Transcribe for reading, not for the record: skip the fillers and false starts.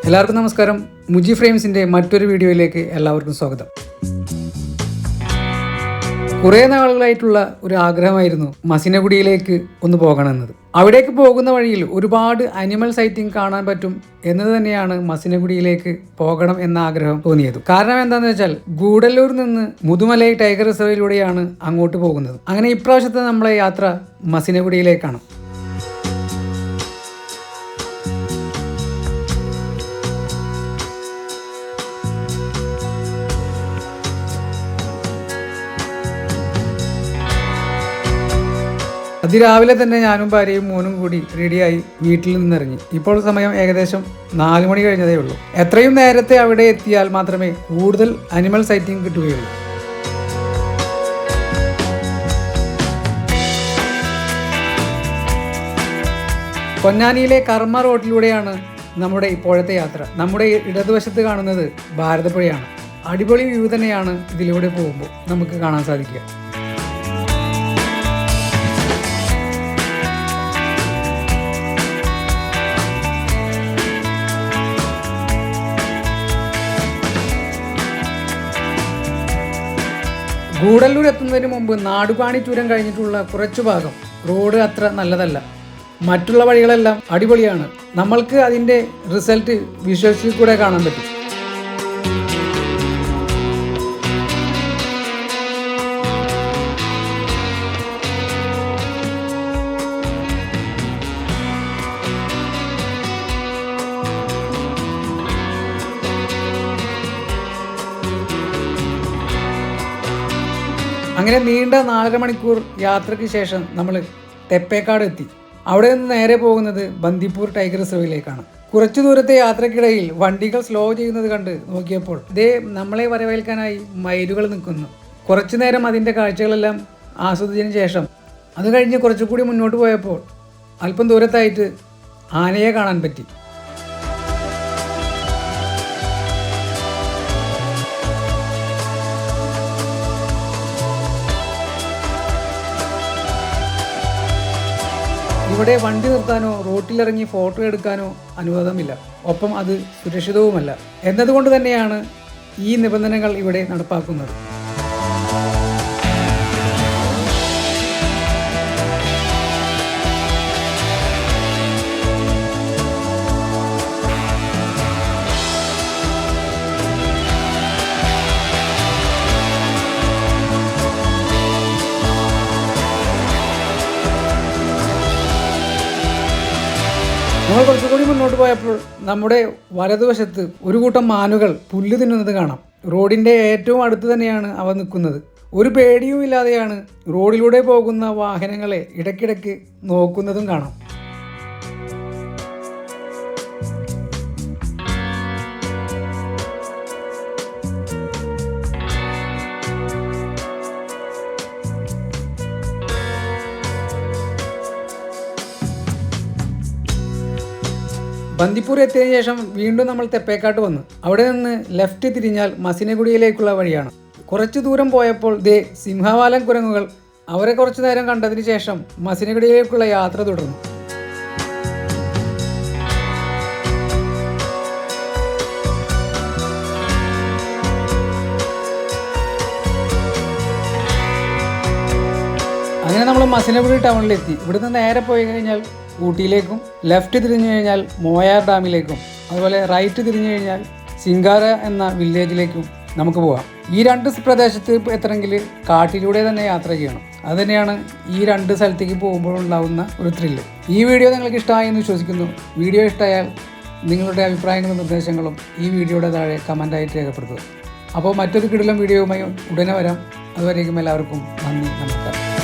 എല്ലാവർക്കും നമസ്കാരം. മുജി ഫ്രെയിംസിൻ്റെ മറ്റൊരു വീഡിയോയിലേക്ക് എല്ലാവർക്കും സ്വാഗതം. കുറേ നാളുകളായിട്ടുള്ള ഒരു ആഗ്രഹമായിരുന്നു മസിനഗുഡിയിലേക്ക് ഒന്ന് പോകണമെന്നത്. അവിടേക്ക് പോകുന്ന വഴിയിൽ ഒരുപാട് അനിമൽ സൈറ്റിംഗ് കാണാൻ പറ്റും എന്നത് തന്നെയാണ് മസിനഗുഡിയിലേക്ക് പോകണം എന്ന ആഗ്രഹം തോന്നിയത്. കാരണം എന്താണെന്ന് വെച്ചാൽ ഗൂഡല്ലൂരിൽ നിന്ന് മുതുമലൈ ടൈഗർ റിസർവിലൂടെയാണ് അങ്ങോട്ട് പോകുന്നത്. അങ്ങനെ ഇപ്രാവശ്യത്തെ നമ്മളെ യാത്ര മസിനഗുഡിയിലേക്കാണ്. അതിരാവിലെ തന്നെ ഞാനും ഭാര്യയും മോനും കൂടി റെഡിയായി വീട്ടിൽ നിന്നിറങ്ങി. ഇപ്പോൾ സമയം ഏകദേശം 4 മണി കഴിഞ്ഞതേ ഉള്ളൂ. എത്രയും നേരത്തെ അവിടെ എത്തിയാൽ മാത്രമേ കൂടുതൽ അനിമൽ സൈറ്റിംഗ് കിട്ടുകയുള്ളൂ. പൊന്നാനിയിലെ കർമ്മ റോഡിലൂടെയാണ് നമ്മുടെ ഇപ്പോഴത്തെ യാത്ര. നമ്മുടെ ഇടതുവശത്ത് കാണുന്നത് ഭാരതപ്പുഴയാണ്. അടിപൊളി വ്യൂ തന്നെയാണ് ഇതിലൂടെ പോകുമ്പോൾ നമുക്ക് കാണാൻ സാധിക്കുക. ഗൂഡല്ലൂർ എത്തുന്നതിന് മുമ്പ് നാടുകാണി ചുരം കഴിഞ്ഞിട്ടുള്ള കുറച്ചു ഭാഗം റോഡ് അത്ര നല്ലതല്ല. മറ്റുള്ള വഴികളെല്ലാം അടിപൊളിയാണ്. നമ്മൾക്ക് അതിൻ്റെ റിസൾട്ട് വിഷ്വൽസിൽ കൂടെ കാണാൻ പറ്റും. അങ്ങനെ നീണ്ട 4.5 മണിക്കൂർ യാത്രയ്ക്ക് ശേഷം നമ്മൾ തെപ്പേക്കാട് എത്തി. അവിടെ നിന്ന് നേരെ പോകുന്നത് ബന്ദിപ്പൂർ ടൈഗർ റിസർവിലേക്കാണ്. കുറച്ചു ദൂരത്തെ യാത്രക്കിടയിൽ വണ്ടികൾ സ്ലോ ചെയ്യുന്നത് കണ്ട് നോക്കിയപ്പോൾ നമ്മളെ വരവേൽക്കാനായി മയിലുകൾ നിൽക്കുന്നു. കുറച്ചു നേരം അതിൻ്റെ കാഴ്ചകളെല്ലാം ആസ്വദിച്ചതിന് ശേഷം അത് കഴിഞ്ഞ് കുറച്ചുകൂടി മുന്നോട്ട് പോയപ്പോൾ അല്പം ദൂരത്തായിട്ട് ആനയെ കാണാൻ പറ്റി. ഇവിടെ വണ്ടി നിർത്താനോ റോട്ടിലിറങ്ങി ഫോട്ടോ എടുക്കാനോ അനുവാദമില്ല. ഒപ്പം അത് സുരക്ഷിതവുമല്ല. എന്നതുകൊണ്ട് തന്നെയാണ് ഈ നിബന്ധനകൾ ഇവിടെ നടപ്പാക്കുന്നത്. നമ്മൾ കുറച്ചുകൂടി മുന്നോട്ട് പോയപ്പോൾ നമ്മുടെ വലതുവശത്ത് ഒരു കൂട്ടം മാനുകൾ പുല്ല് തിന്നുന്നത് കാണാം. റോഡിൻ്റെ ഏറ്റവും അടുത്ത് തന്നെയാണ് അവ നിൽക്കുന്നത്. ഒരു പേടിയും ഇല്ലാതെയാണ് റോഡിലൂടെ പോകുന്ന വാഹനങ്ങളെ ഇടയ്ക്കിടയ്ക്ക് നോക്കുന്നതും കാണാം. ബന്ദിപ്പൂർ എത്തിയതിനു ശേഷം വീണ്ടും നമ്മൾ തെപ്പേക്കാട്ട് വന്നു. അവിടെ നിന്ന് ലെഫ്റ്റ് തിരിഞ്ഞാൽ മസിനഗുഡിയിലേക്കുള്ള വഴിയാണ്. കുറച്ചു ദൂരം പോയപ്പോൾ സിംഹവാലൻ കുരങ്ങുകൾ. അവരെ കുറച്ചു നേരം കണ്ടതിന് ശേഷം മസിനഗുഡിയിലേക്കുള്ള യാത്ര തുടർന്നു. അങ്ങനെ നമ്മൾ മസിനഗുഡി ടൗണിലെത്തി. ഇവിടുന്ന് നേരെ പോയി കഴിഞ്ഞാൽ ഊട്ടിയിലേക്കും, ലെഫ്റ്റ് തിരിഞ്ഞു കഴിഞ്ഞാൽ മോയാർ ഡാമിലേക്കും, അതുപോലെ റൈറ്റ് തിരിഞ്ഞു കഴിഞ്ഞാൽ സിംഗാര എന്ന വില്ലേജിലേക്കും നമുക്ക് പോകാം. ഈ 2 പ്രദേശത്ത് എത്തണമെങ്കിൽ കാട്ടിലൂടെ തന്നെ യാത്ര ചെയ്യണം. അതുതന്നെയാണ് ഈ 2 സ്ഥലത്തേക്ക് പോകുമ്പോൾ ഉണ്ടാകുന്ന ഒരു ത്രില്ല്. ഈ വീഡിയോ നിങ്ങൾക്ക് ഇഷ്ടമായി എന്ന് വിശ്വസിക്കുന്നു. വീഡിയോ ഇഷ്ടമായാൽ നിങ്ങളുടെ അഭിപ്രായങ്ങളും നിർദ്ദേശങ്ങളും ഈ വീഡിയോയുടെ താഴെ കമൻ്റായിട്ട് രേഖപ്പെടുത്തുക. അപ്പോൾ മറ്റൊരു കിടിലം വീഡിയോയുമായി ഉടനെ വരാം. അതുവരേക്കും എല്ലാവർക്കും നന്ദി, നമസ്കാരം.